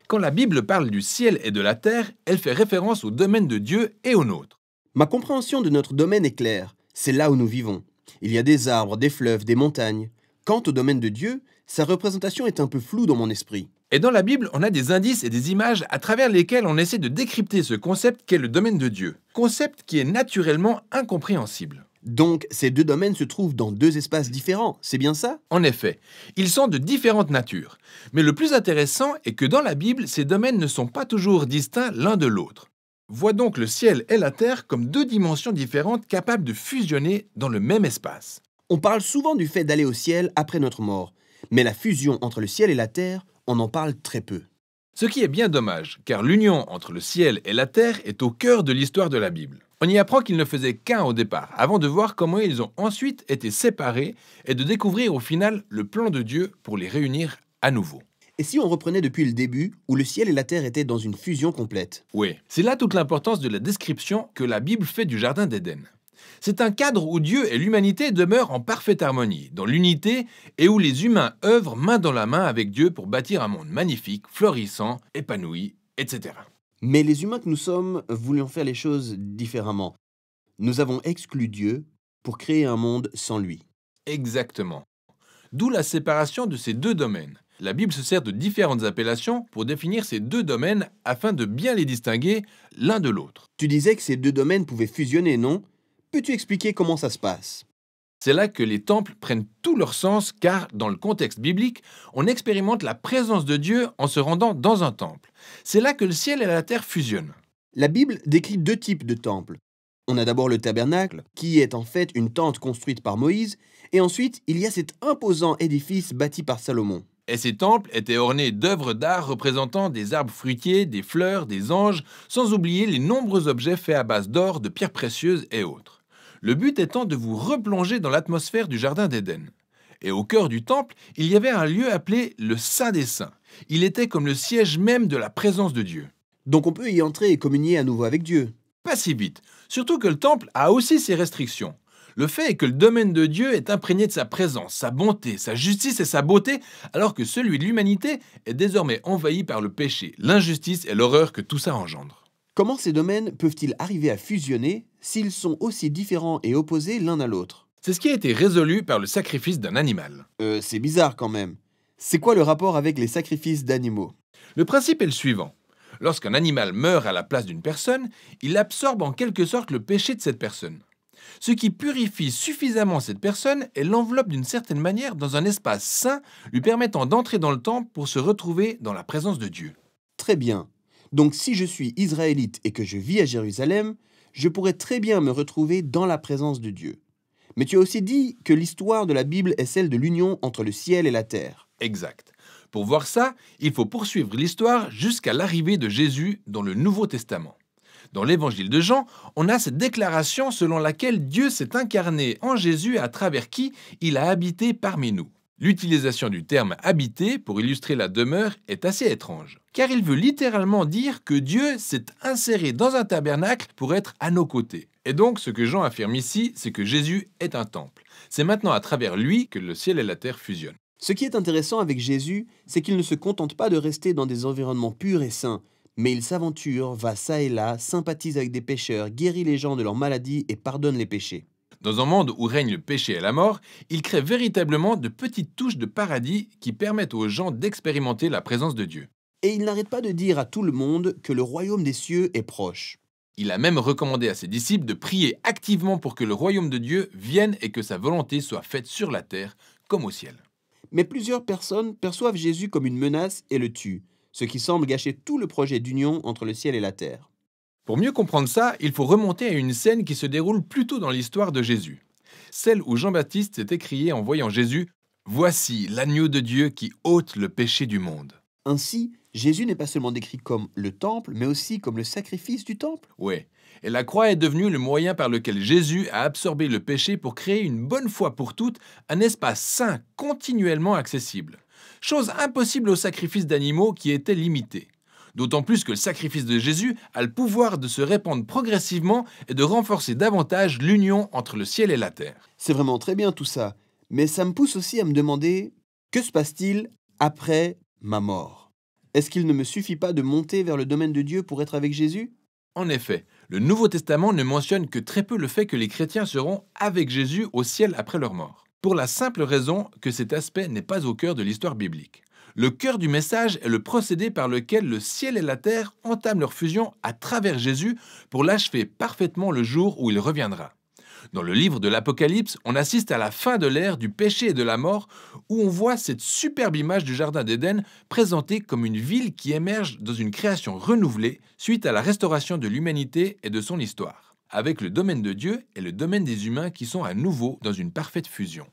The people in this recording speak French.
Quand la Bible parle du ciel et de la terre, elle fait référence au domaine de Dieu et au nôtre. Ma compréhension de notre domaine est claire. C'est là où nous vivons. Il y a des arbres, des fleuves, des montagnes. Quant au domaine de Dieu, sa représentation est un peu floue dans mon esprit. Et dans la Bible, on a des indices et des images à travers lesquels on essaie de décrypter ce concept qu'est le domaine de Dieu. Concept qui est naturellement incompréhensible. Donc, ces deux domaines se trouvent dans deux espaces différents, c'est bien ça? En effet, ils sont de différentes natures. Mais le plus intéressant est que dans la Bible, ces domaines ne sont pas toujours distincts l'un de l'autre. Vois donc le ciel et la terre comme deux dimensions différentes capables de fusionner dans le même espace. On parle souvent du fait d'aller au ciel après notre mort, mais la fusion entre le ciel et la terre, on en parle très peu. Ce qui est bien dommage, car l'union entre le ciel et la terre est au cœur de l'histoire de la Bible. On y apprend qu'ils ne faisaient qu'un au départ, avant de voir comment ils ont ensuite été séparés et de découvrir au final le plan de Dieu pour les réunir à nouveau. Et si on reprenait depuis le début, où le ciel et la terre étaient dans une fusion complète? Oui, c'est là toute l'importance de la description que la Bible fait du Jardin d'Éden. C'est un cadre où Dieu et l'humanité demeurent en parfaite harmonie, dans l'unité, et où les humains œuvrent main dans la main avec Dieu pour bâtir un monde magnifique, florissant, épanoui, etc. Mais les humains que nous sommes voulions faire les choses différemment. Nous avons exclu Dieu pour créer un monde sans lui. Exactement. D'où la séparation de ces deux domaines. La Bible se sert de différentes appellations pour définir ces deux domaines afin de bien les distinguer l'un de l'autre. Tu disais que ces deux domaines pouvaient fusionner, non? Peux-tu expliquer comment ça se passe? C'est là que les temples prennent tout leur sens car, dans le contexte biblique, on expérimente la présence de Dieu en se rendant dans un temple. C'est là que le ciel et la terre fusionnent. La Bible décrit deux types de temples. On a d'abord le tabernacle, qui est en fait une tente construite par Moïse, et ensuite il y a cet imposant édifice bâti par Salomon. Et ces temples étaient ornés d'œuvres d'art représentant des arbres fruitiers, des fleurs, des anges, sans oublier les nombreux objets faits à base d'or, de pierres précieuses et autres. Le but étant de vous replonger dans l'atmosphère du Jardin d'Éden. Et au cœur du temple, il y avait un lieu appelé le Saint des Saints. Il était comme le siège même de la présence de Dieu. Donc on peut y entrer et communier à nouveau avec Dieu. Pas si vite, surtout que le temple a aussi ses restrictions. Le fait est que le domaine de Dieu est imprégné de sa présence, sa bonté, sa justice et sa beauté, alors que celui de l'humanité est désormais envahi par le péché, l'injustice et l'horreur que tout ça engendre. Comment ces domaines peuvent-ils arriver à fusionner s'ils sont aussi différents et opposés l'un à l'autre? C'est ce qui a été résolu par le sacrifice d'un animal. C'est bizarre quand même. C'est quoi le rapport avec les sacrifices d'animaux? Le principe est le suivant. Lorsqu'un animal meurt à la place d'une personne, il absorbe en quelque sorte le péché de cette personne. Ce qui purifie suffisamment cette personne et l'enveloppe d'une certaine manière dans un espace saint, lui permettant d'entrer dans le temple pour se retrouver dans la présence de Dieu. Très bien. Donc si je suis israélite et que je vis à Jérusalem, je pourrais très bien me retrouver dans la présence de Dieu. Mais tu as aussi dit que l'histoire de la Bible est celle de l'union entre le ciel et la terre. Exact. Pour voir ça, il faut poursuivre l'histoire jusqu'à l'arrivée de Jésus dans le Nouveau Testament. Dans l'évangile de Jean, on a cette déclaration selon laquelle Dieu s'est incarné en Jésus à travers qui il a habité parmi nous. L'utilisation du terme habiter pour illustrer la demeure est assez étrange, car il veut littéralement dire que Dieu s'est inséré dans un tabernacle pour être à nos côtés. Et donc, ce que Jean affirme ici, c'est que Jésus est un temple. C'est maintenant à travers lui que le ciel et la terre fusionnent. Ce qui est intéressant avec Jésus, c'est qu'il ne se contente pas de rester dans des environnements purs et sains, mais il s'aventure, va ça et là, sympathise avec des pécheurs, guérit les gens de leurs maladies et pardonne les péchés. Dans un monde où règne le péché et la mort, il crée véritablement de petites touches de paradis qui permettent aux gens d'expérimenter la présence de Dieu. Et il n'arrête pas de dire à tout le monde que le royaume des cieux est proche. Il a même recommandé à ses disciples de prier activement pour que le royaume de Dieu vienne et que sa volonté soit faite sur la terre comme au ciel. Mais plusieurs personnes perçoivent Jésus comme une menace et le tuent, ce qui semble gâcher tout le projet d'union entre le ciel et la terre. Pour mieux comprendre ça, il faut remonter à une scène qui se déroule plus tôt dans l'histoire de Jésus. Celle où Jean-Baptiste s'est écrié en voyant Jésus « Voici l'agneau de Dieu qui ôte le péché du monde ». Ainsi, Jésus n'est pas seulement décrit comme le temple, mais aussi comme le sacrifice du temple. Ouais, et la croix est devenue le moyen par lequel Jésus a absorbé le péché pour créer une bonne fois pour toutes un espace saint continuellement accessible. Chose impossible au sacrifice d'animaux qui était limité. D'autant plus que le sacrifice de Jésus a le pouvoir de se répandre progressivement et de renforcer davantage l'union entre le ciel et la terre. C'est vraiment très bien tout ça, mais ça me pousse aussi à me demander, que se passe-t-il après ma mort? Est-ce qu'il ne me suffit pas de monter vers le domaine de Dieu pour être avec Jésus? En effet, le Nouveau Testament ne mentionne que très peu le fait que les chrétiens seront avec Jésus au ciel après leur mort, pour la simple raison que cet aspect n'est pas au cœur de l'histoire biblique. Le cœur du message est le procédé par lequel le ciel et la terre entament leur fusion à travers Jésus pour l'achever parfaitement le jour où il reviendra. Dans le livre de l'Apocalypse, on assiste à la fin de l'ère du péché et de la mort, où on voit cette superbe image du Jardin d'Éden présentée comme une ville qui émerge dans une création renouvelée suite à la restauration de l'humanité et de son histoire, avec le domaine de Dieu et le domaine des humains qui sont à nouveau dans une parfaite fusion.